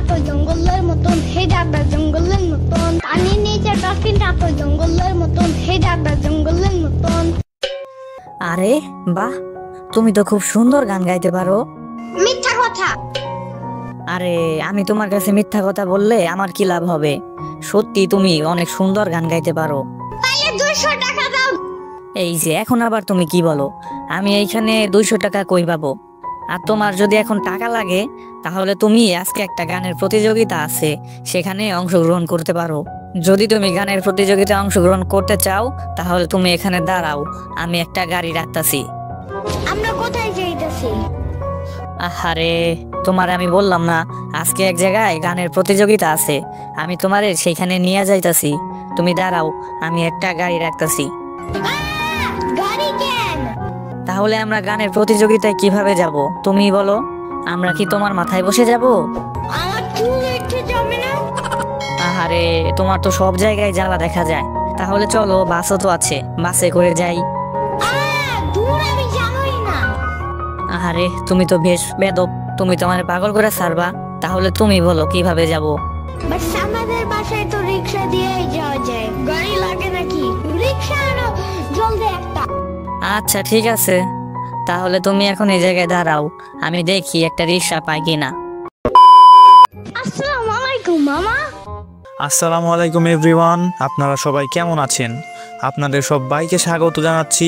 তো জঙ্গলের মতন, হে দাদা জঙ্গলের মতন। পানির নিচে ডলফিনটা তো জঙ্গলের মতন, হে দাদা জঙ্গলের মতন। আরে বাহ, তুমি তো খুব সুন্দর গান গাইতে পারো। মিথ্যা কথা। আরে আমি তোমার কাছে মিথ্যা কথা বললে আমার কি লাভ হবে? সত্যি তুমি অনেক সুন্দর গান গাইতে পারো। তাইলে 200 টাকা দাও। এই যে এখন আবার তুমি কি বলো? আমি এইখানে 200 টাকা কই পাবো? আর তোমার যদি এখন টাকা লাগে তাহলে তুমি আজকে একটা গানের প্রতিযোগিতা আছে, সেখানে অংশগ্রহণ করতে পারো। যদি তুমি গানের প্রতিযোগিতায় অংশগ্রহণ করতে চাও তাহলে তুমি এখানে দাঁড়াও, আমি একটা গাড়ি রাখতাছি। আমরা কোথায় যাইতাছি? আরে তোমার আমি বললাম না আজকে এক জায়গায় গানের প্রতিযোগিতা আছে, আমি তোমারে সেইখানে নিয়ে যাইতাছি। তুমি দাঁড়াও, আমি একটা গাড়ি রাখতাছি। গাড়ি কেন? তাহলে আমরা গানের প্রতিযোগিতায় কিভাবে যাব তুমি বলো? আমরা কি তোমার মাথায় বসে যাব? আমার চুল উঠে যাবে না? আরে তোমার তো সব জায়গায় জ্বালা দেখা যায়। তাহলে চলো, বাসও তো আছে, বাসে করে যাই। দূর, আমি জানোই না। আরে তুমি তো বেশ বেদব, তুমি তো আমার পাগল করে ছাড়বা। তাহলে তুমি বলো কিভাবে যাব? বাস আমাদের বাসায় তো রিকশা দিয়েই যাওয়া যায়, গাড়ি লাগে নাকি? রিকশা আনো জলদি একটা। আচ্ছা ঠিক আছে, তাহলে তুমি এখন এই জায়গায় দাঁড়াও, আমি দেখি একটা রিক্সা পাই কিনা। আসসালামু আলাইকুম মামা। আসসালামু আলাইকুম এভরিওয়ান, আপনারা সবাই কেমন আছেন? আপনাদের সবাইকে স্বাগত জানাচ্ছি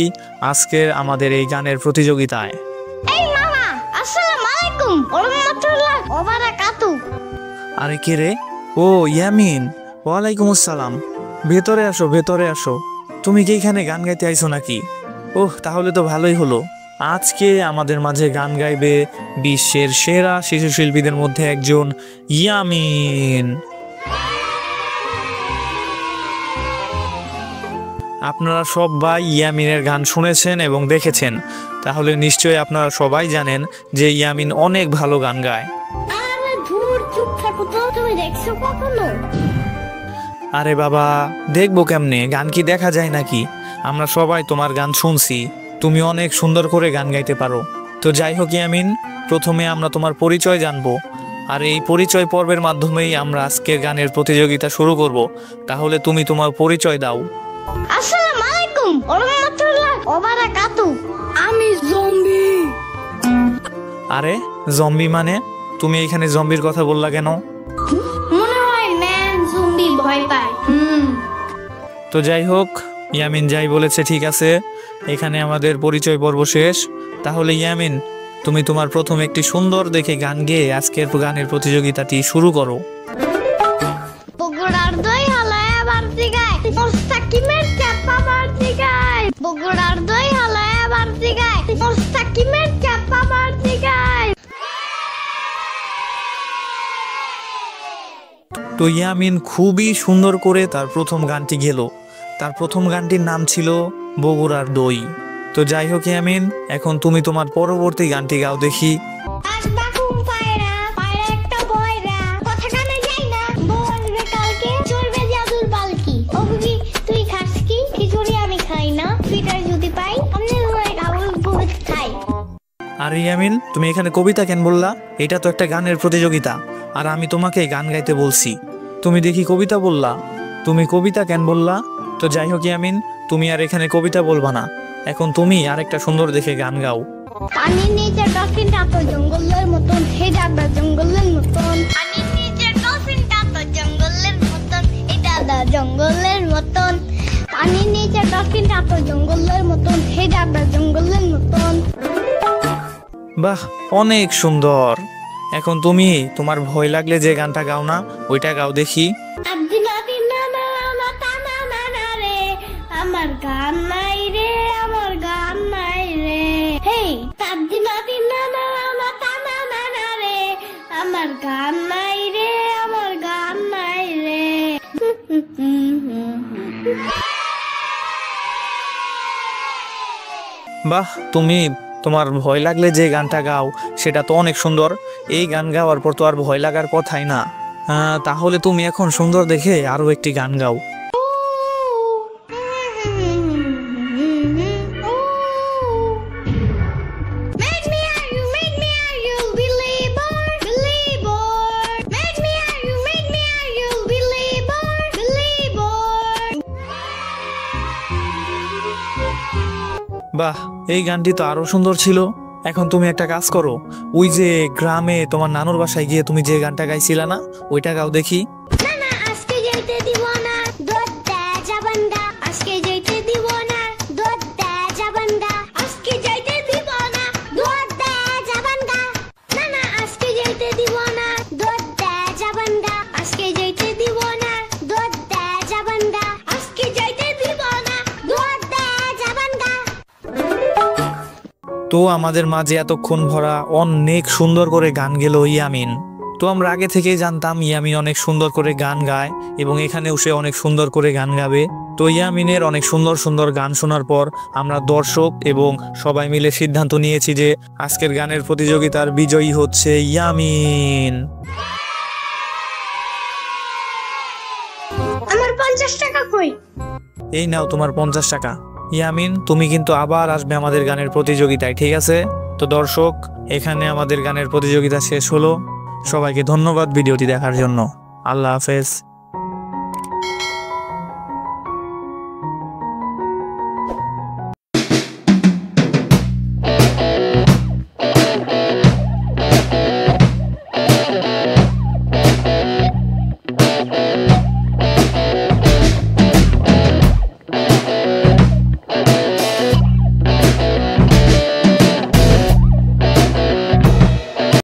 আজকের আমাদের এই গানের প্রতিযোগিতায়। এই মামা, আসসালামু আলাইকুম ওয়া রাহমাতুল্লাহ ওয়া বারাকাতুহু। আরে কে রে? ও ইয়ামিন, ওয়ালাইকুম আসসালাম। ভেতরে আসো, ভেতরে আসো। তুমি কি এখানে গান গাইতে আইছো নাকি? ওহ, তাহলে তো ভালোই হলো। আজকে আমাদের মাঝে গান গাইবে বিশ্বের সেরা শিশু শিল্পীদের মধ্যে একজন, ইয়ামিন। আপনারা সবাই ইয়ামিনের গান শুনেছেন এবং দেখেছেন, তাহলে নিশ্চয়ই আপনারা সবাই জানেন যে ইয়ামিন অনেক ভালো গান গায়। আরে ধুর, চুপ থাকো তো। তুমি দেখছো কখনো? আরে বাবা, দেখবো কেমনে? গান কি দেখা যায় নাকি? আমরা সবাই তোমার গান শুনছি, তুমি অনেক সুন্দর করে গান গাইতে পারো। তো যাই হোক ইয়ামিন, প্রথমে আমরা তোমার পরিচয় জানবো, আর এই পরিচয় পর্বের মাধ্যমেই আমরা আজকের গানের প্রতিযোগিতা শুরু করব। তাহলে তুমি তোমার পরিচয় দাও। আসসালামু আলাইকুম ওয়া রাহমাতুল্লাহ ওয়া বারাকাতুহু। আমি জম্বি। আরে জম্বি মানে? তুমি এখানে জম্বির কথা বললা কেন? মনে হয় ম্যান জম্বি ভয় পায়। তো যাই হোক, ইয়ামিন যাই বলেছে ঠিক আছে, এখানে আমাদের পরিচয় পর্ব শেষ। তাহলে ইয়ামিন, তুমি তোমার প্রথম একটি সুন্দর দেখে গান গেয়ে আজকের গানের প্রতিযোগিতাটি শুরু করো। বগুড়ার দই হালায় আবার জিগায়, মোস্তাকিমের চাপা বার জিগায়। বগুড়ার দই হালায় আবার জিগায়, মোস্তাকিমের চাপা বার জিগায়। তো ইয়ামিন খুবই সুন্দর করে তার প্রথম গানটি গেল। তার প্রথম গানটির নাম ছিল বগুড়ার দই। তো যাই হোক ইয়ামিন, এখন তুমি তোমার পরবর্তী গানটি গাও দেখি। আরে ইয়ামিন, তুমি এখানে কবিতা কেন বললা? এটা তো একটা গানের প্রতিযোগিতা, আর আমি তোমাকে গান গাইতে বলছি, তুমি দেখি কবিতা বললা। তুমি কবিতা কেন বললা? তো যাই হোক ইয়ামিন, তুমি আর এখানে কবিতা বলবা না, এখন তুমি আরেকটা সুন্দর দেখে গান গাও। পানির নিচে ডলফিনটা তো জঙ্গলের মতন, হে দাদা জঙ্গলের মতন। পানির নিচে ডলফিনটা তো জঙ্গলের মতন, হে দাদা জঙ্গলের মতন। পানির নিচে ডলফিনটা তো জঙ্গলের মতন, হে দাদা জঙ্গলের মতন। বাহ, অনেক সুন্দর। এখন তুমি তোমার ভয় লাগলে যে গানটা গাও না, ওইটা গাও দেখি। আমার গান নাই রে, আমার গান নাই রে। হেই তাদ্দি নাতি না না না রে, আমার গান নাই রে, আমার গান নাই রে। বাহ, তুমি তোমার ভয় লাগলে যে গানটা গাও সেটা তো অনেক সুন্দর। এই গান গাওয়ার পর তো আর ভয় লাগার কথাই না। তাহলে তুমি এখন সুন্দর দেখে আরো একটি গান গাও। Make me are you believer, believer. Make me বাহ, এই গানটি তো আরো সুন্দর ছিল। এখন তুমি একটা কাজ করো, ওই যে গ্রামে তোমার নানুর বাসায় গিয়ে তুমি যে গানটা গাইছিলা না, ওইটা গাও দেখি। না না আজকে যাইতে দিব না, দুধ দে জাবানগা। আজকে যাইতে দিব না, দুধ দে জাবানগা। আজকে যাইতে দিব না, দুধ দে জাবানগা। না না আজকে যাইতে দিব না, দুধ দে জাবানগা। আজকে যাইতে দিব না, দুধ দে জাবানগা। আজকে যাইতে দিব না, দুধ দে জাবানগা। তো আমাদের মাঝে এতক্ষণ ভরা অনেক সুন্দর করে গান গেল ইয়ামিন। তো আমরা আগে থেকেই জানতাম ইয়ামিন অনেক সুন্দর করে গান গায় এবং এখানেও সে অনেক সুন্দর করে গান গাবে। তো ইয়ামিনের অনেক সুন্দর সুন্দর গান শোনার পর আমরা দর্শক এবং সবাই মিলে সিদ্ধান্ত নিয়েছি যে আজকের গানের প্রতিযোগিতার বিজয়ী হচ্ছে ইয়ামিন। আমার 50 টাকা কই? এই নাও তোমার 50 টাকা। ইয়ামিন, তুমি কিন্তু আবার আসবে আমাদের গানের প্রতিযোগিতায়, ঠিক আছে? তো দর্শক, এখানে আমাদের গানের প্রতিযোগিতা শেষ হলো। সবাইকে ধন্যবাদ ভিডিওটি দেখার জন্য। আল্লাহ হাফেজ।